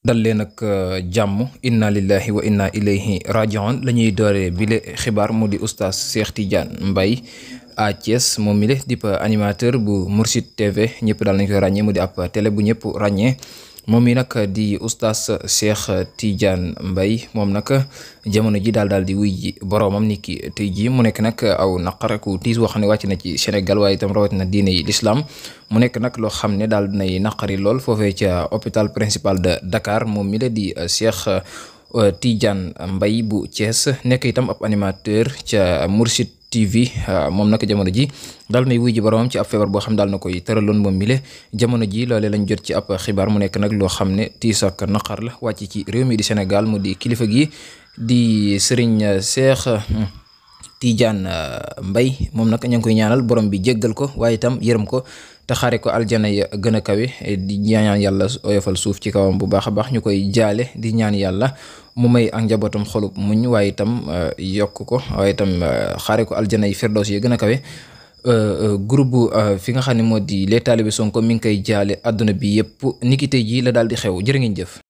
dal leen ak jàmm inna lillahi wa inna ilayhi rajiun la ñuy dooree bile xibaar mu di oustaz Cheikh Tidiane Mbaye à Thiès moom mi le dip animateur bu Mourchid TV ñëpp daal nañ koy ràññee mu di ab télé bu ñëpp ràññee moom mi nag di oustaz Cheikh Tidiane Mbaye moom nag jamono ji daal di wuy ji boroomam ni ki tey ji mu nekk nag aw naqar ku tiis woo xam ne wàcc na ci Sénégal waaye itam rawatina diine yi l'islam mu nekk nag loo xam ne daal dinay naqari lool foofee ca hôpital principal de Dakar moom mi la di Cheikh Tidiane Mbaye bu Thiès nekk itam ab animateur ca Mourchid TV moom nag jamono ji daal nay wuy ji boromam ci ab feebar boo xam daal na koy tëraloon moom mile jamono ji loolee lañ jot ci ab xibaar mu nekk nag loo xam ne tiis ak naqar la wàcc ci réew mi di Sénégal mu di kilifa gi di Serigne Cheikh Tidiane Mbaye moom nag ña ngi koy ñaanal borom bi jéggal ko waaye itam yërëm ko te xaare ko aljana ya gën a kawe di ñaan yàlla oyofal suuf ci kawam bu baax a baax ñu koy jaale di ñaan yàlla mu may ak njabootam xolub muñ waaye itam yokk ko waaye itam xaare ko aljana yi firdaws yi gën a kawe groupe fi nga xam ne moo di les talibé Sonko mi ngi koy jaale àdduna bi yëpp niki tey jii la daal di xew jërë ngeen jëf